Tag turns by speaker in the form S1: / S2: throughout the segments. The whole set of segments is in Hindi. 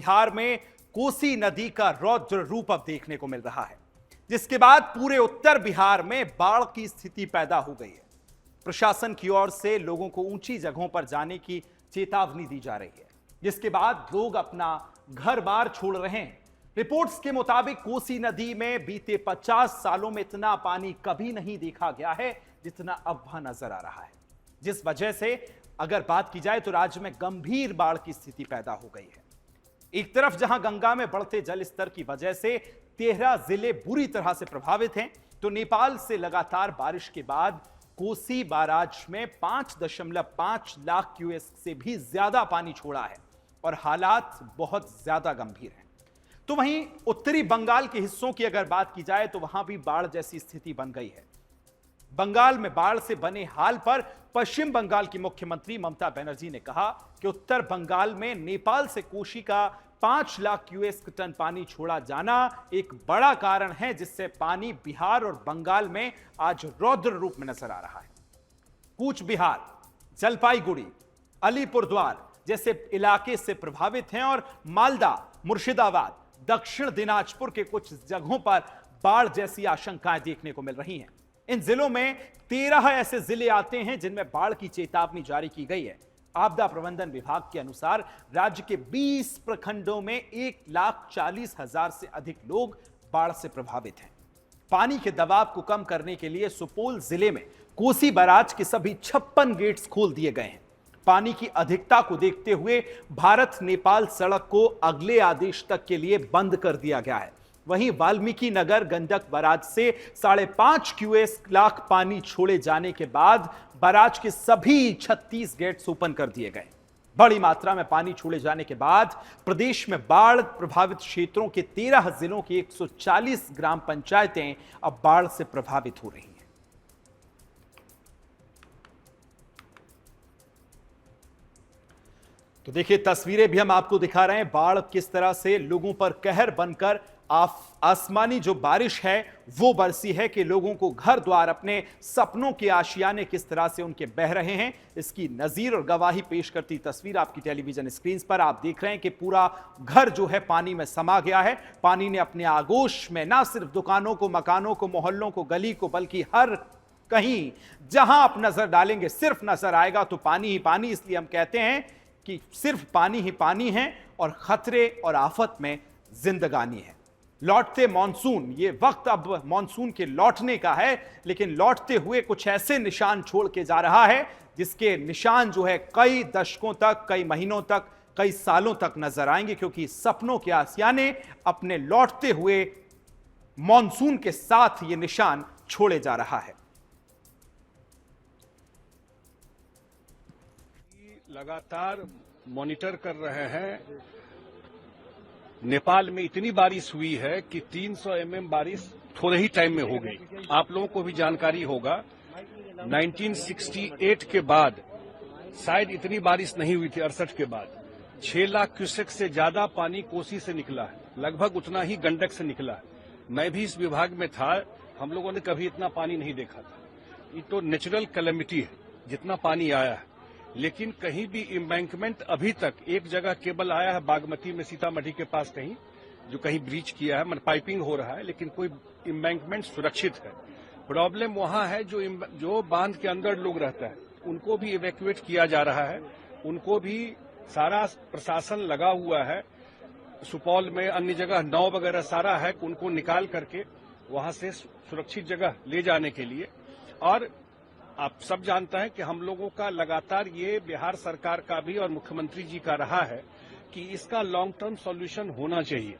S1: बिहार में कोसी नदी का रौद्र रूप अब देखने को मिल रहा है, जिसके बाद पूरे उत्तर बिहार में बाढ़ की स्थिति पैदा हो गई है। प्रशासन की ओर से लोगों को ऊंची जगहों पर जाने की चेतावनी दी जा रही है, जिसके बाद लोग अपना घर बार छोड़ रहे हैं। रिपोर्ट्स के मुताबिक कोसी नदी में बीते 50 सालों में इतना पानी कभी नहीं देखा गया है जितना अब वहां नजर आ रहा है, जिस वजह से अगर बात की जाए तो राज्य में गंभीर बाढ़ की स्थिति पैदा हो गई है। एक तरफ जहां गंगा में बढ़ते जल स्तर की वजह से 13 जिले बुरी तरह से प्रभावित हैं, तो नेपाल से लगातार बारिश के बाद कोसी बाराज में 5.5 लाख क्यूसेक से भी ज्यादा पानी छोड़ा है और हालात बहुत ज्यादा गंभीर हैं। तो वहीं उत्तरी बंगाल के हिस्सों की अगर बात की जाए तो वहां भी बाढ़ जैसी स्थिति बन गई है। बंगाल में बाढ़ से बने हाल पर पश्चिम बंगाल की मुख्यमंत्री ममता बनर्जी ने कहा कि उत्तर बंगाल में नेपाल से कोसी का 5 लाख क्यूसेक टन पानी छोड़ा जाना एक बड़ा कारण है, जिससे पानी बिहार और बंगाल में आज रौद्र रूप में नजर आ रहा है। कूच बिहार, जलपाईगुड़ी, अलीपुरद्वार जैसे इलाके से प्रभावित हैं और मालदा, मुर्शिदाबाद, दक्षिण दिनाजपुर के कुछ जगहों पर बाढ़ जैसी आशंकाएं देखने को मिल रही हैं। इन जिलों में 13 ऐसे जिले आते हैं जिनमें बाढ़ की चेतावनी जारी की गई है। आपदा प्रबंधन विभाग के अनुसार राज्य के 20 प्रखंडों में 1,40,000 से अधिक लोग बाढ़ से प्रभावित हैं। पानी के दबाव को कम करने के लिए सुपौल जिले में कोसी बैराज के सभी 56 गेट्स खोल दिए गए हैं। पानी की अधिकता को देखते हुए भारत नेपाल सड़क को अगले आदेश तक के लिए बंद कर दिया गया है। वहीं वाल्मीकि नगर गंडक बैराज से 5.5 क्यूसेक लाख पानी छोड़े जाने के बाद बैराज के सभी 36 गेट्स ओपन कर दिए गए। बड़ी मात्रा में पानी छोड़े जाने के बाद प्रदेश में बाढ़ प्रभावित क्षेत्रों के 13 जिलों की 140 ग्राम पंचायतें अब बाढ़ से प्रभावित हो रही हैं। तो देखिए, तस्वीरें भी हम आपको दिखा रहे हैं। बाढ़ किस तरह से लोगों पर कहर बनकर आसमानी जो बारिश है वो बरसी है कि लोगों को घर द्वार, अपने सपनों के आशियाने किस तरह से उनके बह रहे हैं, इसकी नजीर और गवाही पेश करती तस्वीर आपकी टेलीविजन स्क्रीन पर आप देख रहे हैं कि पूरा घर जो है पानी में समा गया है। पानी ने अपने आगोश में ना सिर्फ दुकानों को, मकानों को, मोहल्लों को, गली को, बल्कि हर कहीं जहां आप नजर डालेंगे सिर्फ नजर आएगा तो पानी ही पानी। इसलिए हम कहते हैं कि सिर्फ पानी ही पानी है और खतरे और आफत में जिंदगानी है। लौटते मॉनसून, ये वक्त अब मॉनसून के लौटने का है, लेकिन लौटते हुए कुछ ऐसे निशान छोड़ के जा रहा है जिसके निशान जो है कई दशकों तक, कई महीनों तक, कई सालों तक नजर आएंगे, क्योंकि सपनों के आसियाने अपने लौटते हुए मॉनसून के साथ ये निशान छोड़े जा रहा है।
S2: लगातार मॉनिटर कर रहे हैं। नेपाल में इतनी बारिश हुई है कि 300 mm बारिश थोड़े ही टाइम में हो गई। आप लोगों को भी जानकारी होगा 1968 के बाद शायद इतनी बारिश नहीं हुई थी। 68 के बाद 6 लाख क्यूसेक से ज्यादा पानी कोसी से निकला है, लगभग उतना ही गंडक से निकला है। मैं भी इस विभाग में था, हम लोगों ने कभी इतना पानी नहीं देखा था। ये तो नेचुरल कैलेमिटी है जितना पानी आया है, लेकिन कहीं भी एम्बैंकमेंट अभी तक एक जगह केवल आया है बागमती में, सीतामढ़ी के पास कहीं जो कहीं ब्रीच किया है, मतलब पाइपिंग हो रहा है, लेकिन कोई एम्बैंकमेंट सुरक्षित है। प्रॉब्लम वहां है जो बांध के अंदर लोग रहता है उनको भी इवैक्यूएट किया जा रहा है, उनको भी सारा प्रशासन लगा हुआ है। सुपौल में अन्य जगह नाव वगैरह सारा है, उनको निकाल करके वहां से सुरक्षित जगह ले जाने के लिए। और आप सब जानते हैं कि हम लोगों का लगातार ये बिहार सरकार का भी और मुख्यमंत्री जी का रहा है कि इसका लॉन्ग टर्म सॉल्यूशन होना चाहिए।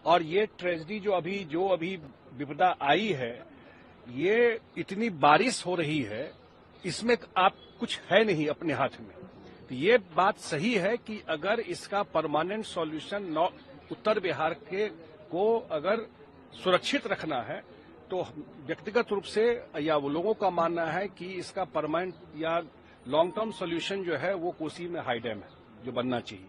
S2: और ये ट्रेजेडी जो अभी विपदा आई है, ये इतनी बारिश हो रही है, इसमें आप कुछ है नहीं अपने हाथ में। तो ये बात सही है कि अगर इसका परमानेंट सॉल्यूशन उत्तर बिहार को अगर सुरक्षित रखना है तो व्यक्तिगत रूप से या वो लोगों का मानना है कि इसका परमानेंट या लॉन्ग टर्म सॉल्यूशन जो है वो कोसी में हाई डैम है जो बनना चाहिए।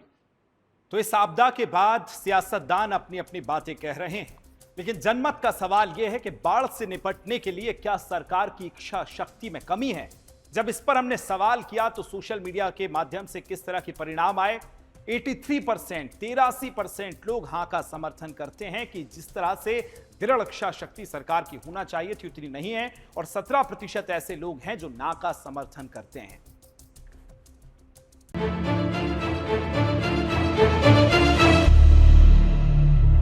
S1: तो इस आपदा के बाद सियासतदान अपनी अपनी बातें कह रहे हैं, लेकिन जनमत का सवाल यह है कि बाढ़ से निपटने के लिए क्या सरकार की इच्छा शक्ति में कमी है। जब इस पर हमने सवाल किया तो सोशल मीडिया के माध्यम से किस तरह के परिणाम आए, 83%, 83% लोग हां का समर्थन करते हैं कि जिस तरह से दृढ़ इच्छा शक्ति सरकार की होना चाहिए थी उतनी नहीं है, और 17% ऐसे लोग हैं जो ना का समर्थन करते हैं।